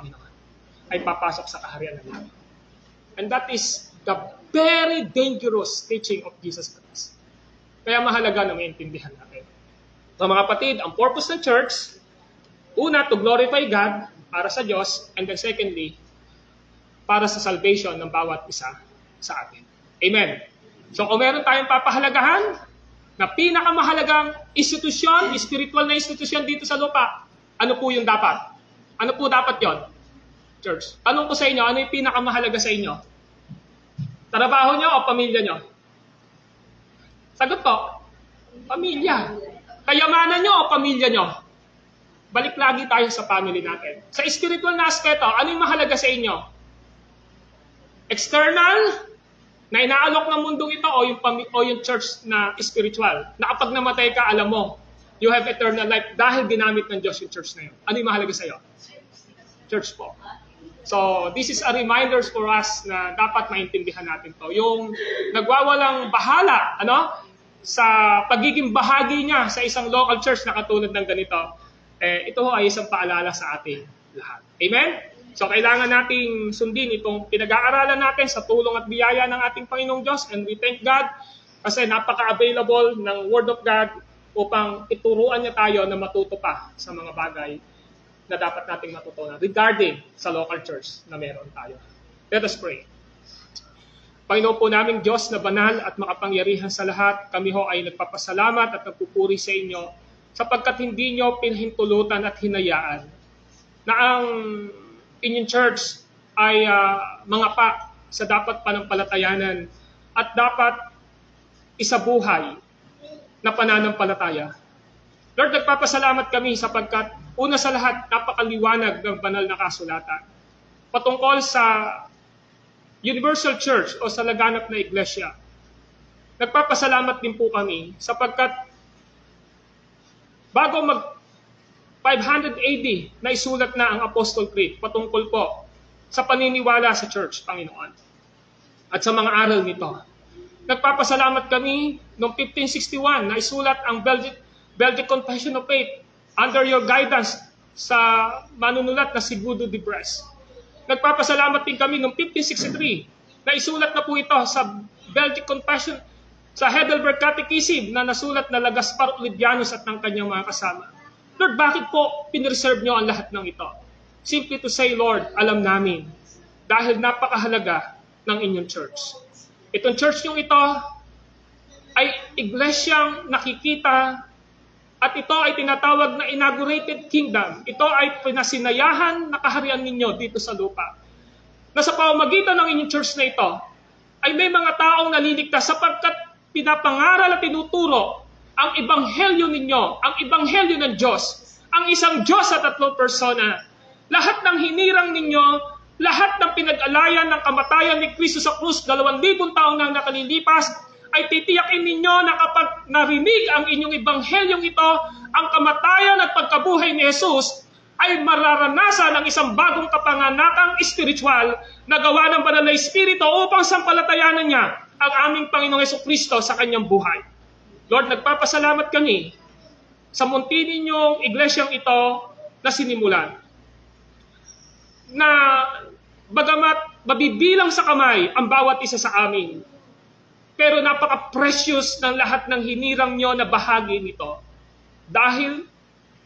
ay papasok sa kaharian ng langit. And that is the very dangerous teaching of Jesus Christ. Kaya mahalaga na maintindihan natin. So mga kapatid, ang purpose ng church, una, to glorify God para sa Diyos, and then secondly, para sa salvation ng bawat isa sa atin. Amen. So kung meron tayong papahalagahan na pinakamahalagang institusyon, spiritual na institusyon dito sa lupa, ano po yung dapat? Ano po dapat yon? Church. Tanong ko sa inyo, ano yung pinakamahalaga sa inyo? Trabaho nyo o pamilya nyo? Sagot po, pamilya. Kayamanan nyo o pamilya nyo? Balik lagi tayo sa family natin. Sa spiritual na aspeto, ano yung mahalaga sa inyo? External, na inaalok ng mundong ito o yung church na spiritual? Na kapag namatay ka, alam mo, you have eternal life dahil ginamit ng Diyos yung church na yun. Ano yung mahalaga sa'yo? Church po. So, this is a reminder for us na dapat maintindihan natin to. Yung nagwawalang bahala, sa pagiging bahagi niya sa isang local church na katulad ng ganito, ito ay isang paalala sa ating lahat. Amen? So, kailangan nating sundin itong pinag-aaralan natin sa tulong at biyaya ng ating Panginoong Diyos, and we thank God kasi napaka-available ng Word of God upang ituruan niya tayo na matuto pa sa mga bagay na dapat nating matutunan regarding sa local church na meron tayo. Let us pray. Panginoon po naming Diyos na banal at makapangyarihan sa lahat, kami ho ay nagpapasalamat at nagpupuri sa inyo sapagkat hindi nyo pinahintulutan at hinayaan na ang inyong church ay mga pa sa dapat panampalatayanan at dapat isabuhay na pananampalataya. Lord, nagpapasalamat kami sapagkat una sa lahat, napakaliwanag ng banal na kasulatan patungkol sa Universal Church o sa laganap na iglesia. Nagpapasalamat din po kami sapagkat bago mag 500 AD na isulat na ang Apostle Creed patungkol po sa paniniwala sa church, Panginoon, at sa mga aral nito. Nagpapasalamat kami noong 1561 na isulat ang Belgic Confession of Faith under your guidance sa manunulat na si Guido de Bresse. Nagpapasalamat din kami noong 1563 na isulat na po ito sa Belgic Confession sa Heidelberg Catechism na nasulat na Gaspar Olivianus at ng kanyang mga kasama. Lord, bakit po pinreserve nyo ang lahat ng ito? Simply to say, Lord, alam namin dahil napakahalaga ng inyong church. Itong church nyo ito ay iglesyang nakikita at ito ay tinatawag na inaugurated kingdom. Ito ay pinasinayahan na kaharian ninyo dito sa lupa. Na sa pamamagitan ng inyong church na ito, ay may mga taong naliligtas sapagkat pinapangaral at tinuturo ang ebanghelyo ninyo, ang ebanghelyo ng Diyos, ang isang Diyos sa tatlong persona. Lahat ng hinirang ninyo, lahat ng pinag-alayan ng kamatayan ni Kristo sa krus, 2,000 taon nang nakalilipas, ay titiyakin ninyo na kapag narinig ang inyong ebanghelyong ito, ang kamatayan at pagkabuhay ni Jesus ay mararanasan ng isang bagong kapanganakang espiritual na gawa ng banal na Espiritu upang sampalatayanan niya ang aming Panginoong Jesucristo sa kanyang buhay. Lord, nagpapasalamat kami sa munti ninyong iglesyang ito na sinimulan. Na bagamat mabibilang sa kamay ang bawat isa sa amin, pero napaka-precious ng lahat ng hinirang nyo na bahagi nito dahil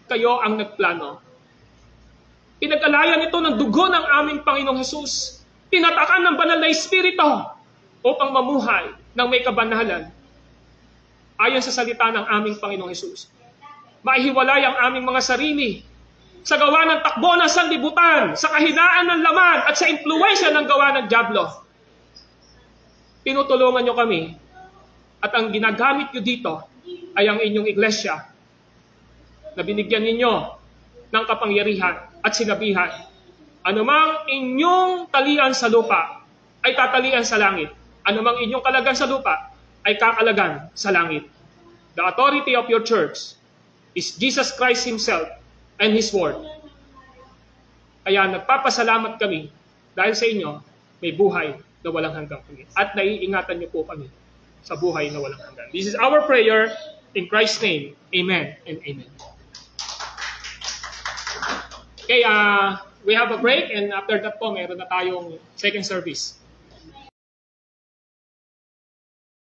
kayo ang nagplano. Pinag-alayan ito ng dugo ng aming Panginoong Jesus. Pinatakan ng banal na Espiritu upang mamuhay ng may kabanalan ayon sa salita ng aming Panginoong Jesus. Maihiwalay ang aming mga sarili sa gawa ng takbo ng sanlibutan, sa kahinaan ng laman at sa impluwensya ng gawa ng dyablo. Tinutulungan nyo kami at ang ginagamit nyo dito ay ang inyong iglesia na binigyan ninyo ng kapangyarihan at sinabihan, anumang inyong talian sa lupa ay tatalian sa langit. Anumang inyong kalagan sa lupa ay kakalagan sa langit. The authority of your church is Jesus Christ Himself and His Word. Kaya nagpapasalamat kami dahil sa inyo may buhay na walang hanggang kami. At naiingatan niyo po kami sa buhay na walang hanggan. This is our prayer in Christ's name. Amen and amen. Okay, we have a break and after that po, meron na tayong second service.